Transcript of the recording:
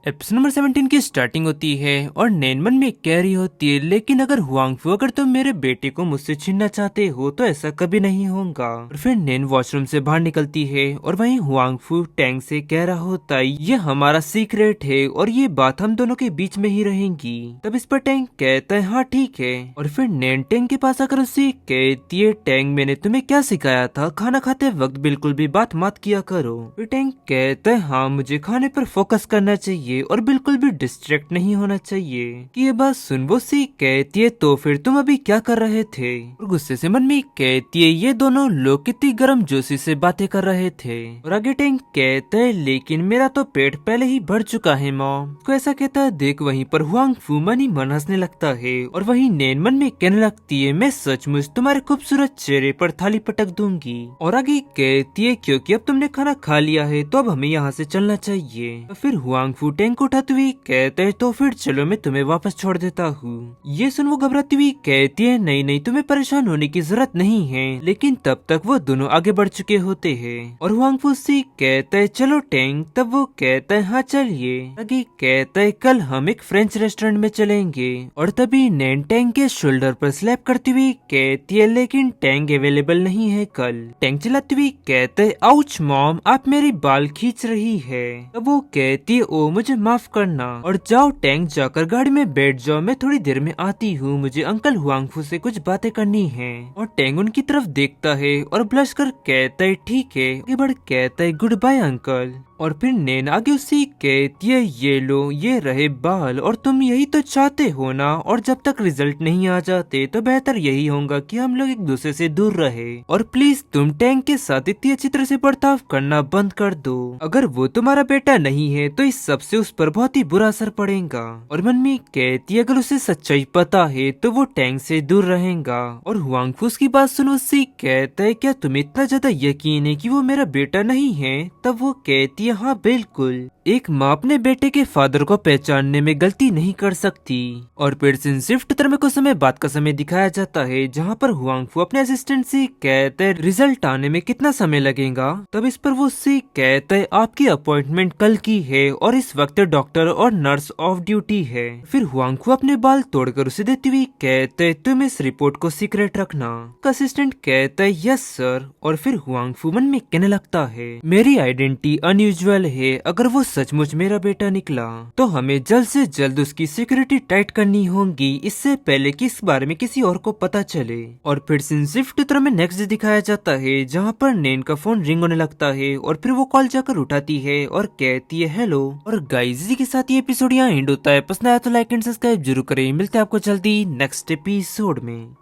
Episode number 17 की starting होती है और नैन मन में कह रही होती है, लेकिन अगर हुआंगफू अगर तुम मेरे बेटे को मुझसे छीनना चाहते हो तो ऐसा कभी नहीं होगा। और फिर नैन वॉशरूम से बाहर निकलती है और वहीं हुआंगफू टैंग से कह रहा होता है ये हमारा सीक्रेट है और ये बात हम दोनों के बीच में ही रहेंगी। तब इस पर टैंग कहता है हाँ ठीक है। और फिर नैन टैंग के पास आकर उससे कहती है टैंग मैंने तुम्हें क्या सिखाया था, खाना खाते वक्त बिल्कुल भी बात मत किया करो। फिर टैंग कहता है हाँ मुझे खाने पर फोकस करना चाहिए और बिल्कुल भी डिस्ट्रैक्ट नहीं होना चाहिए। कि ये बात सुन वो सी कहती है तो फिर तुम अभी क्या कर रहे थे। और गुस्से से मन में कहती है ये दोनों लोग कितनी गर्म जोशी से बातें कर रहे थे। और आगे टैंक कहता है लेकिन मेरा तो पेट पहले ही भर चुका है मॉम। को ऐसा कहता है देख वहीं पर हुआंगफू मन ही मन हंसने लगता है और वहीं नैन मन में कहने लगती है मैं सचमुच तुम्हारे खूबसूरत चेहरे पर थाली पटक दूंगी। और आगे कहती है क्योंकि अब तुमने खाना खा लिया है तो अब हमें यहाँ से चलना चाहिए। तो फिर हुआंगफू टैंक को उठाते हुए कहते है तो फिर चलो मैं तुम्हें वापस छोड़ देता हूँ। ये सुन वो घबराती हुई कहती है नहीं नहीं तुम्हें परेशान होने की जरूरत नहीं है। लेकिन तब तक वो दोनों आगे बढ़ चुके होते हैं और हुआंगफू से कहता है चलो टैंक। तब वो कहता है हाँ चलिए। आगे कहता है कल हम एक फ्रेंच रेस्टोरेंट में चलेंगे। और तभी नैन टैंक के शोल्डर पर स्लैप करती हुई कहती है लेकिन टैंक अवेलेबल नहीं है कल। टैंक चलाती हुई कहते है आउच मॉम आप मेरी बाल खींच रही है। तब वो कहती है ओ मुझे माफ करना। और जाओ टैंक जाकर गाड़ी में बैठ जाओ मैं थोड़ी देर में आती हूँ, मुझे अंकल हुआंगफू से कुछ बातें करनी है। और टैंक उनकी तरफ देखता है और ब्लश कर कहता है ठीक है। आगे बढ़ कहता है गुड बाय अंकल। और फिर नैन आगे उससे कहती है ये लो ये रहे बाल और तुम यही तो चाहते हो ना। और जब तक रिजल्ट नहीं आ जाते तो बेहतर यही होगा कि हम लोग एक दूसरे से दूर रहे। और प्लीज तुम टैंक के साथ इतनी अच्छी तरह से बर्ताव करना बंद कर दो। अगर वो तुम्हारा बेटा नहीं है तो इस सब से उस पर बहुत ही बुरा असर पड़ेगा। और मन में कहती है अगर उसे सच्चाई पता है तो वो टैंक से दूर रहेगा। और हुआंगफू की बात सुन उससे कहता है क्या तुम्हें इतना ज्यादा यकीन है कि वो मेरा बेटा नहीं है। तब वो कहती है हाँ बिल्कुल, एक माँ अपने बेटे के फादर को पहचानने में गलती नहीं कर सकती। और फिर शिफ्ट तरह में कुछ समय बाद का समय दिखाया जाता है जहाँ पर हुआंगफू अपने असिस्टेंट से कहते हैं रिजल्ट आने में कितना समय लगेगा। तब इस पर वो उससे कहते है आपकी अपॉइंटमेंट कल की है और इस वक्त डॉक्टर और नर्स ऑफ ड्यूटी है। फिर हुआंगफू अपने बाल तोड़कर उसे देती हुई कहते है तुम इस रिपोर्ट को सीक्रेट रखना। असिस्टेंट कहता है यस सर। और फिर हुआंगफू मन में कहने लगता है मेरी आइडेंटिटी अनयूजुअल है, अगर वो सचमुच मेरा बेटा निकला तो हमें जल्द से जल्द उसकी सिक्योरिटी टाइट करनी होगी इससे पहले कि इस बारे में किसी और को पता चले। और फिर शिफ्ट तरह में नेक्स्ट दिखाया जाता है जहाँ पर नैन का फोन रिंग होने लगता है और फिर वो कॉल जाकर उठाती है और कहती है हेलो। और गाइस इसी के साथ ये एपिसोड यहाँ एंड होता है। पसंद आया तो लाइक एंड सब्सक्राइब जरूर करें। मिलते हैं आपको जल्दी नेक्स्ट एपिसोड में।